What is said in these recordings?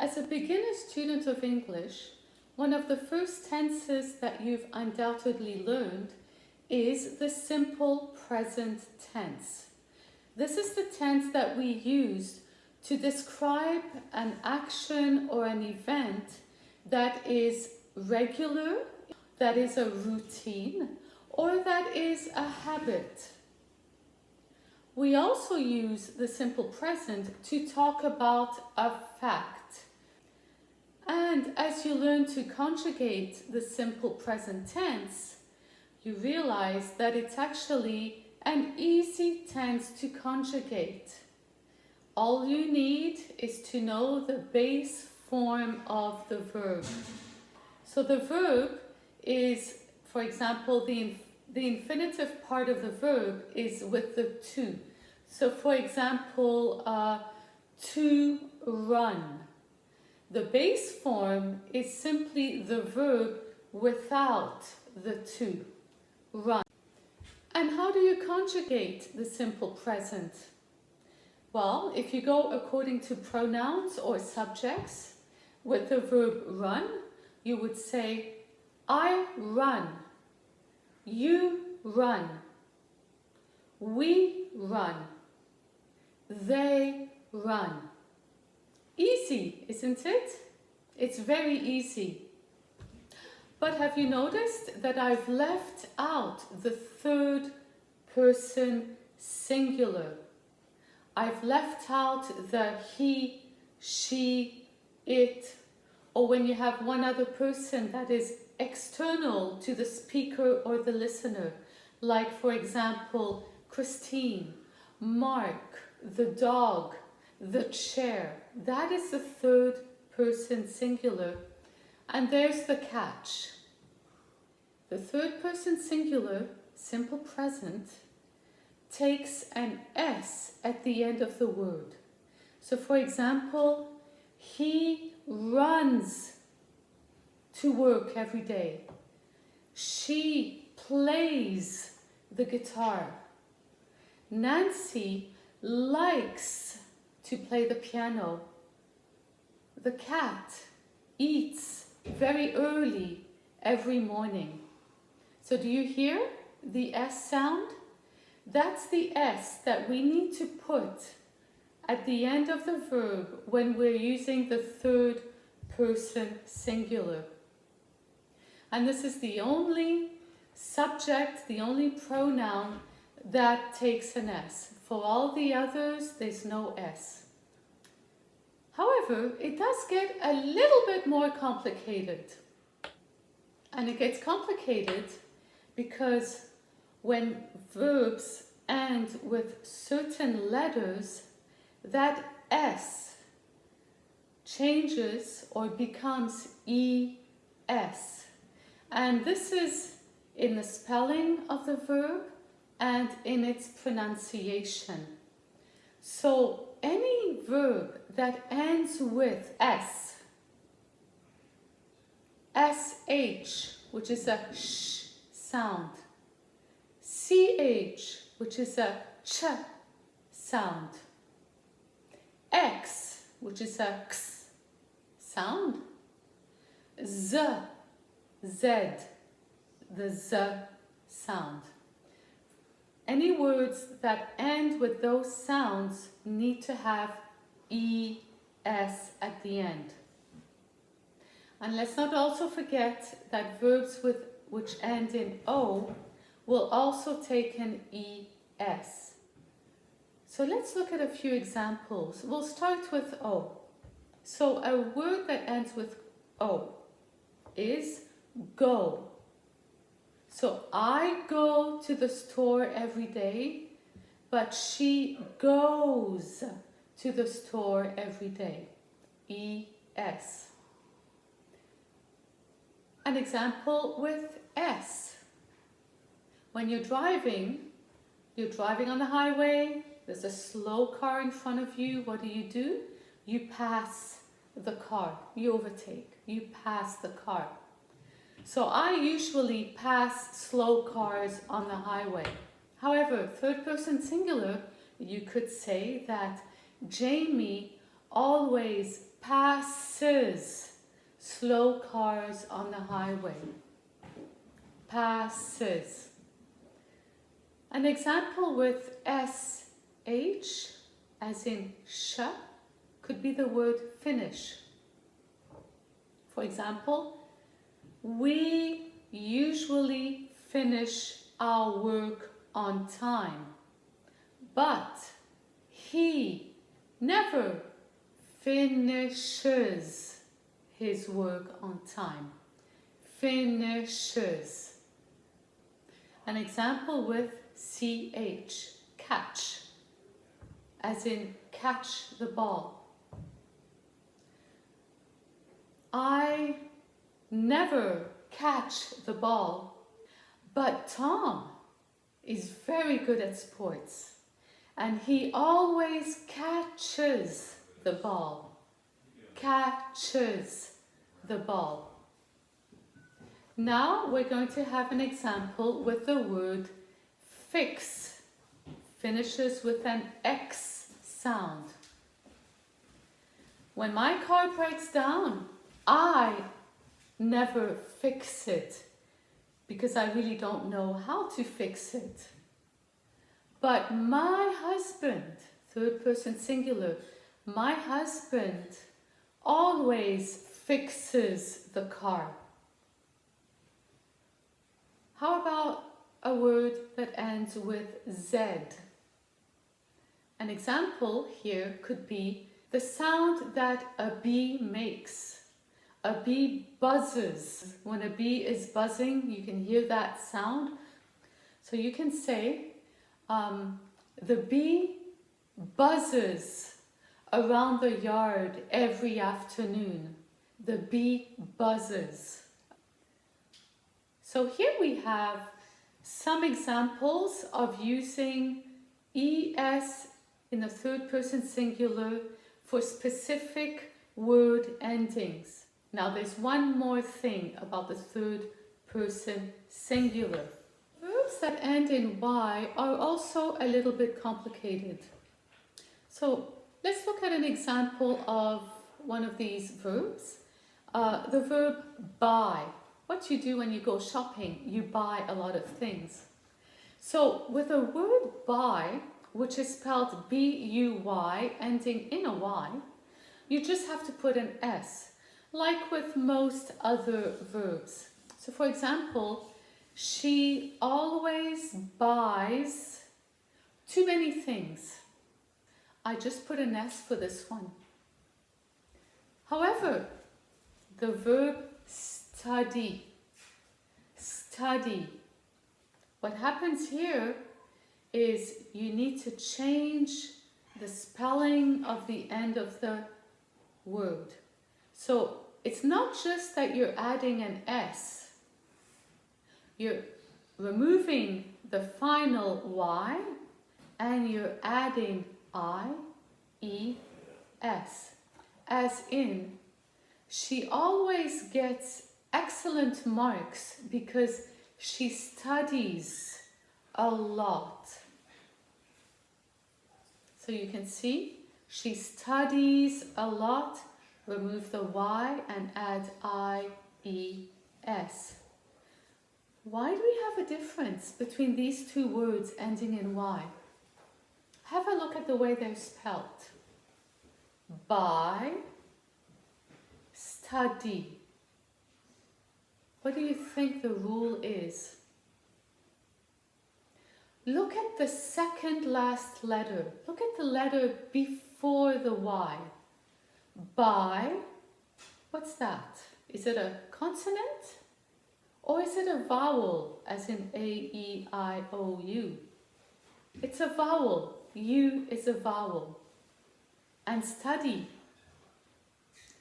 As a beginner student of English, one of the first tenses that you've undoubtedly learned is the simple present tense. This is the tense that we use to describe an action or an event that is regular, that is a routine, or that is a habit. We also use the simple present to talk about a fact. And as you learn to conjugate the simple present tense, you realize that it's actually an easy tense to conjugate. All you need is to know the base form of the verb. So the verb is, for example, the infinitive part of the verb is with the to. So for example, to run. The base form is simply the verb without the to, run. And how do you conjugate the simple present? Well, if you go according to pronouns or subjects with the verb run, you would say, I run, you run, we run, they run. Easy, isn't it? It's very easy. But have you noticed that I've left out the third person singular? I've left out the he, she, it, or when you have one other person that is external to the speaker or the listener, like for example, Christine, Mark, the dog, the chair. That is the third person singular. And there's the catch. The third person singular, simple present, takes an S at the end of the word. So for example, he runs to work every day. She plays the guitar. Nancy likes to play the piano. The cat eats very early every morning. So do you hear the S sound? That's the S that we need to put at the end of the verb when we're using the third person singular. And this is the only subject, the only pronoun that takes an S. For all the others, there's no S. However, it does get a little bit more complicated. And it gets complicated because when verbs end with certain letters, that S changes or becomes ES. And this is in the spelling of the verb and in its pronunciation. So any verb that ends with S, SH, which is a sh sound, CH, which is a ch sound, X, which is a x sound, Z, the Z sound. Any words that end with those sounds need to have ES at the end. And let's not also forget that verbs which end in O will also take an ES. So let's look at a few examples. We'll start with O. So a word that ends with O is go. So I go to the store every day, but she goes to the store every day. ES. An example with S. When you're driving on the highway, there's a slow car in front of you. What do? You pass the car. You overtake. You pass the car. So I usually pass slow cars on the highway. However, third person singular, you could say that Jamie always passes. Slow cars on the highway. Passes. An example with sh, as in sh, could be the word finish. For example, we usually finish our work on time, but he never finishes his work on time. Finishes. An example with ch, catch, as in catch the ball. I never catch the ball, but Tom is very good at sports and he always catches the ball. Catches the ball. Now we're going to have an example with the word fix. Finishes with an X sound. When my car breaks down, I never fix it because I really don't know how to fix it. But my husband, third person singular, my husband always fixes the car. How about a word that ends with Z? An example here could be the sound that a bee makes. A bee buzzes. When a bee is buzzing, you can hear that sound. So you can say, the bee buzzes around the yard every afternoon. The bee buzzes. So here we have some examples of using es in the third person singular for specific word endings. Now there's one more thing about the third person singular. Verbs that end in y are also a little bit complicated. So let's look at an example of one of these verbs. The verb buy. What you do when you go shopping, you buy a lot of things. So with a word buy, which is spelled B-U-Y, ending in a Y, you just have to put an S, like with most other verbs. So for example, she always buys too many things. I just put an S for this one. However, the verb study. Study. What happens here is you need to change the spelling of the end of the word. So it's not just that you're adding an S. You're removing the final Y and you're adding I-E-S. As in, she always gets excellent marks because she studies a lot. So you can see, she studies a lot, remove the Y and add I-E-S. Why do we have a difference between these two words ending in Y? Have a look at the way they're spelled. Buy, study. What do you think the rule is? Look at the second last letter. Look at the letter before the Y. Buy, what's that? Is it a consonant? Or is it a vowel, as in A-E-I-O-U? It's a vowel. U is a vowel. And study.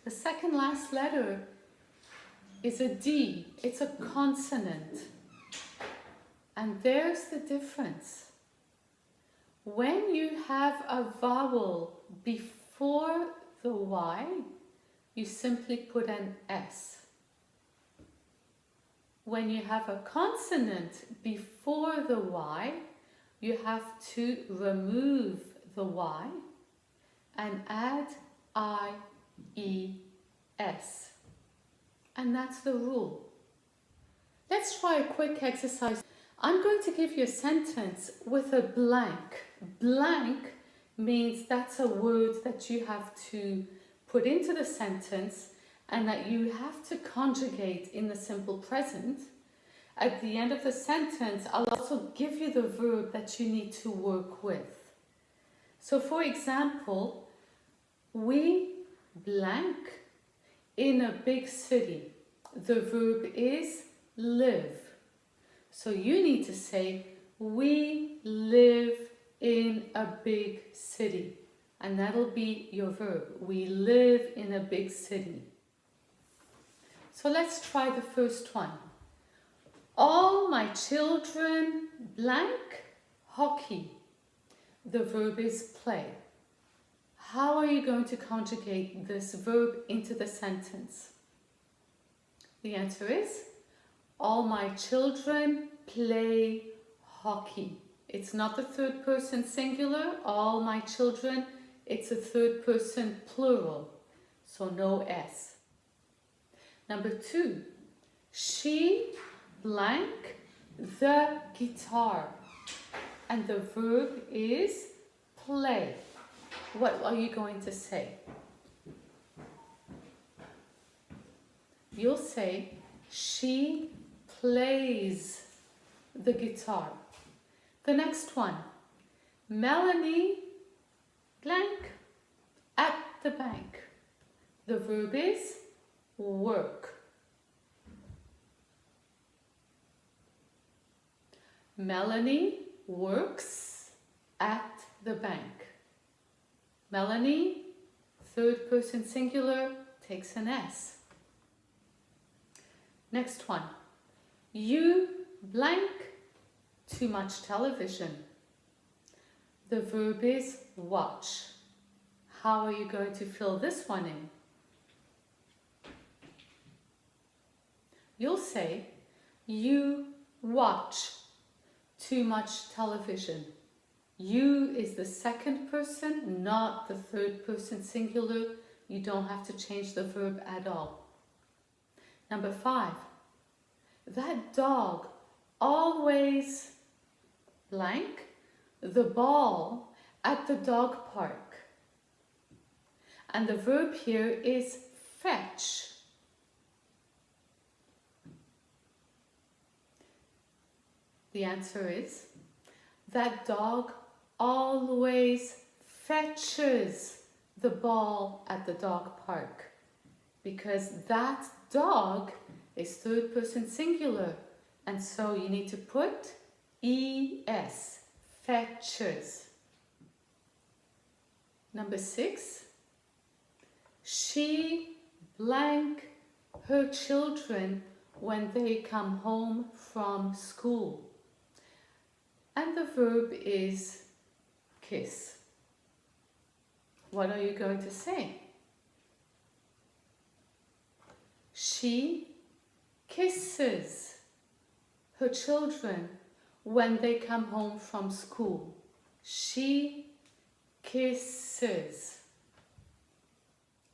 The second last letter is a D. It's a consonant. And there's the difference. When you have a vowel before the Y, you simply put an S. When you have a consonant before the Y, you have to remove the Y and add And that's the rule. Let's try a quick exercise. I'm going to give you a sentence with a blank. Blank means that's a word that you have to put into the sentence and that you have to conjugate in the simple present. At the end of the sentence, I'll also give you the verb that you need to work with. So for example, we blank in a big city. The verb is live. So you need to say, we live in a big city. And that'll be your verb. We live in a big city. So let's try the first one. All my children blank hockey. The verb is play. How are you going to conjugate this verb into the sentence? The answer is, all my children play hockey. It's not the third person singular, all my children, it's a third person plural, so no S. Number 2, she blank the guitar. And the verb is play. What are you going to say? You'll say, she plays the guitar. The next one, Melanie blank at the bank. The verb is work. Melanie works at the bank. Melanie, third person singular, takes an S. Next one. You blank too much television. The verb is watch. How are you going to fill this one in? You'll say, you watch too much television. You is the second person, not the third person singular. You don't have to change the verb at all. Number 5, that dog always blank the ball at the dog park. And the verb here is fetch. The answer is, that dog always fetches the ball at the dog park, because that dog is third person singular, and so you need to put ES, fetches. Number 6, she blank her children when they come home from school. And the verb is kiss. What are you going to say? She kisses her children when they come home from school. She kisses.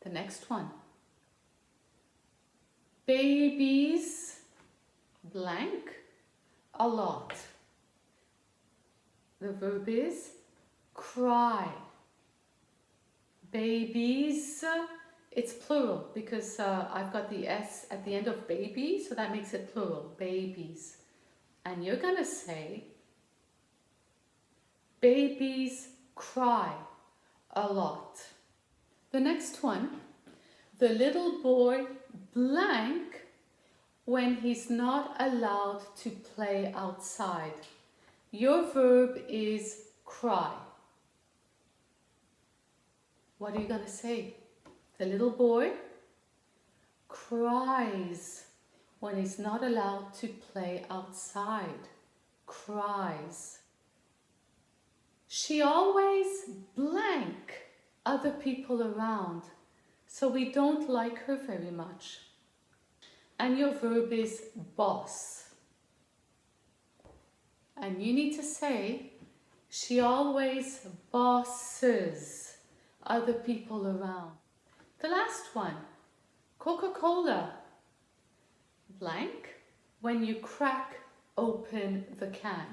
The next one. Babies blank a lot. The verb is cry. Babies, it's plural because I've got the S at the end of baby, so that makes it plural, babies. And you're going to say, babies cry a lot. The next one, the little boy blank when he's not allowed to play outside. Your verb is cry. What are you going to say? The little boy cries when he's not allowed to play outside. Cries. She always blank other people around, so we don't like her very much. And your verb is boss. And you need to say, she always bosses other people around. The last one, Coca-Cola, blank, when you crack open the can.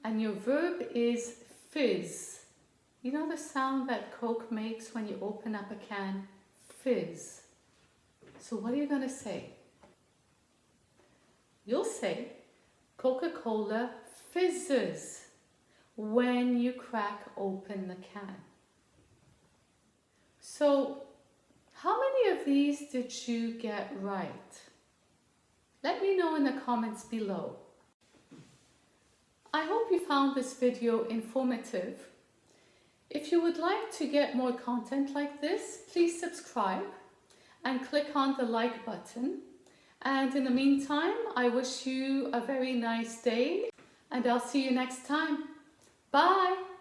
And your verb is fizz. You know the sound that Coke makes when you open up a can? Fizz. So what are you going to say? You'll say, Coca-Cola fizzes when you crack open the can. So, how many of these did you get right? Let me know in the comments below. I hope you found this video informative. If you would like to get more content like this, please subscribe and click on the like button. And in the meantime, I wish you a very nice day and I'll see you next time. Bye!